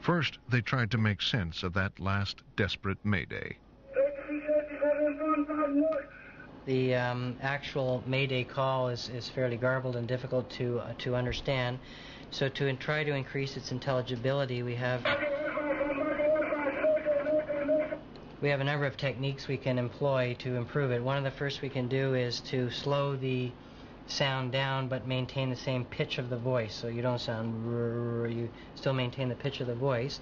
First, they tried to make sense of that last desperate Mayday. The actual Mayday call is fairly garbled and difficult to understand. So to try to increase its intelligibility, we have a number of techniques we can employ to improve it. One of the first we can do is to slow the sound down but maintain the same pitch of the voice. So you don't sound you still maintain the pitch of the voice.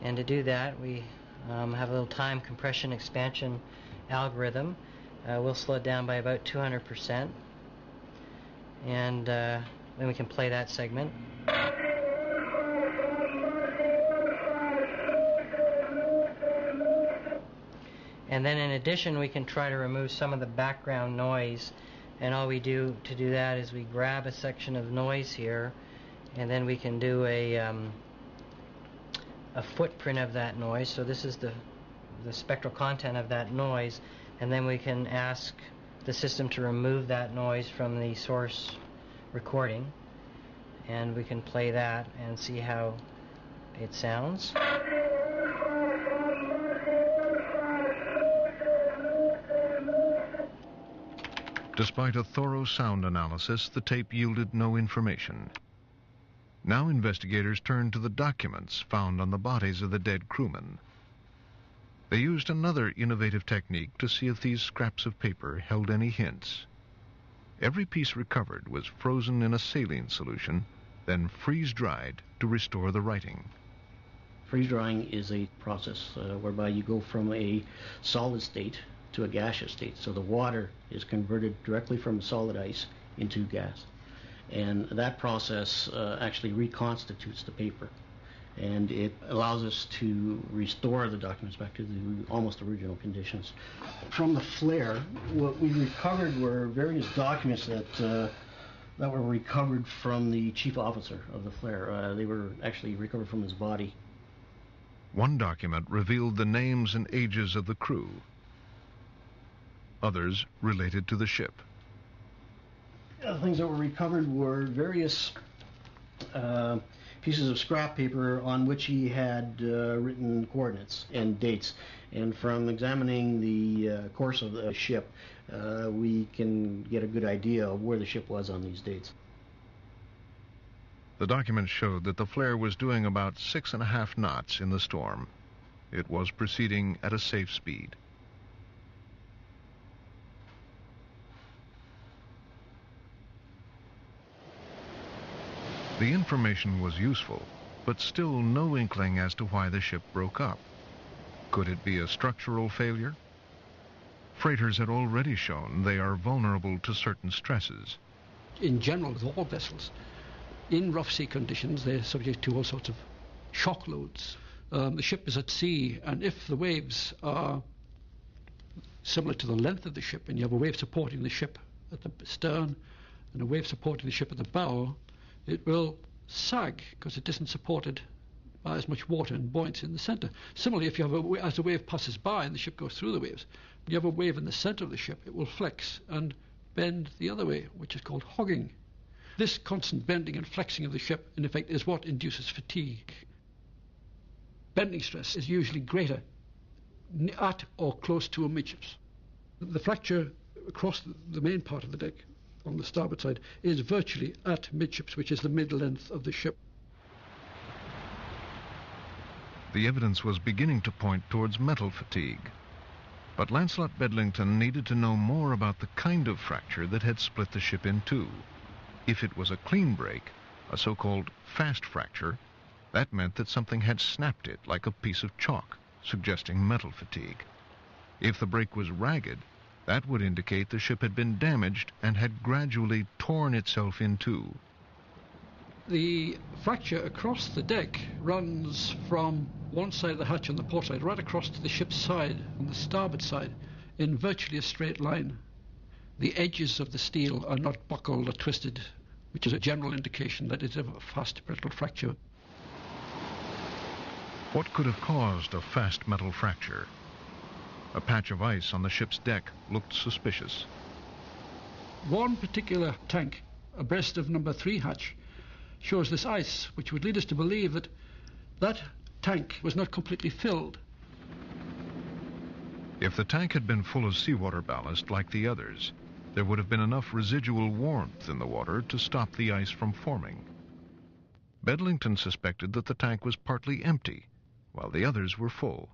And to do that, we have a little time compression expansion algorithm. We'll slow it down by about 200%. And then we can play that segment. And then in addition, we can try to remove some of the background noise. And all we do to do that is we grab a section of noise here, and then we can do a footprint of that noise. So this is the spectral content of that noise, and then we can ask the system to remove that noise from the source recording, and we can play that and see how it sounds. Despite a thorough sound analysis, the tape yielded no information. Now investigators turned to the documents found on the bodies of the dead crewmen. They used another innovative technique to see if these scraps of paper held any hints. Every piece recovered was frozen in a saline solution, then freeze-dried to restore the writing. Freeze-drying is a process whereby you go from a solid state to a gaseous state. So the water is converted directly from solid ice into gas. And that process actually reconstitutes the paper. And it allows us to restore the documents back to the almost original conditions. From the flare, what we recovered were various documents that were recovered from the chief officer of the flare. They were actually recovered from his body. One document revealed the names and ages of the crew. Others related to the ship. The things that were recovered were various pieces of scrap paper on which he had written coordinates and dates. And from examining the course of the ship, we can get a good idea of where the ship was on these dates. The documents showed that the flare was doing about 6.5 knots in the storm. It was proceeding at a safe speed. The information was useful, but still no inkling as to why the ship broke up. Could it be a structural failure? Freighters had already shown they are vulnerable to certain stresses. In general, with all vessels, in rough sea conditions, they're subject to all sorts of shock loads. The ship is at sea, and if the waves are similar to the length of the ship, and you have a wave supporting the ship at the stern and a wave supporting the ship at the bow, it will sag because it isn't supported by as much water and buoyancy in the center. Similarly, if you have as the wave passes by and the ship goes through the waves, you have a wave in the center of the ship, it will flex and bend the other way, which is called hogging. This constant bending and flexing of the ship, in effect, is what induces fatigue. Bending stress is usually greater at or close to amidships. The fracture across the main part of the deck on the starboard side is virtually at midships, which is the mid-length of the ship. The evidence was beginning to point towards metal fatigue. But Lancelot Bedlington needed to know more about the kind of fracture that had split the ship in two. If it was a clean break, a so-called fast fracture, that meant that something had snapped it like a piece of chalk, suggesting metal fatigue. If the break was ragged, that would indicate the ship had been damaged and had gradually torn itself in two. The fracture across the deck runs from one side of the hatch on the port side right across to the ship's side on the starboard side in virtually a straight line. The edges of the steel are not buckled or twisted, which is a general indication that it's a fast brittle fracture. What could have caused a fast metal fracture? A patch of ice on the ship's deck looked suspicious. One particular tank, abreast of number 3 hatch, shows this ice, which would lead us to believe that that tank was not completely filled. If the tank had been full of seawater ballast like the others, there would have been enough residual warmth in the water to stop the ice from forming. Bedlington suspected that the tank was partly empty, while the others were full,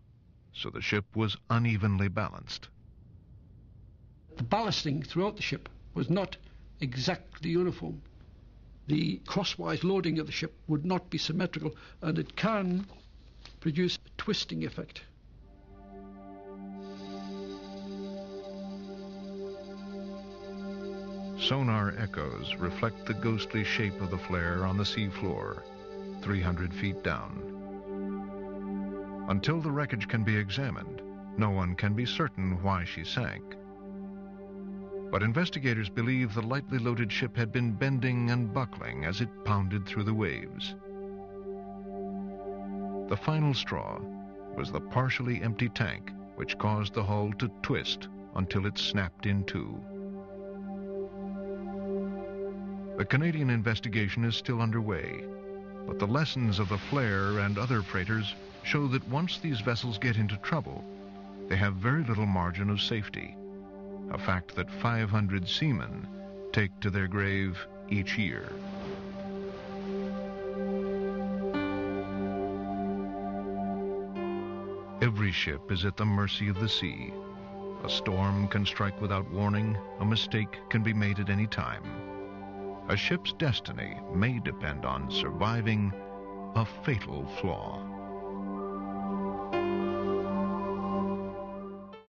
so the ship was unevenly balanced. The ballasting throughout the ship was not exactly uniform. The crosswise loading of the ship would not be symmetrical, and it can produce a twisting effect. Sonar echoes reflect the ghostly shape of the flare on the sea floor, 300 feet down. Until the wreckage can be examined, no one can be certain why she sank. But investigators believe the lightly loaded ship had been bending and buckling as it pounded through the waves. The final straw was the partially empty tank, which caused the hull to twist until it snapped in two. The Canadian investigation is still underway, but the lessons of the flare and other freighters show that once these vessels get into trouble, they have very little margin of safety, a fact that 500 seamen take to their grave each year. Every ship is at the mercy of the sea. A storm can strike without warning, a mistake can be made at any time. A ship's destiny may depend on surviving a fatal flaw.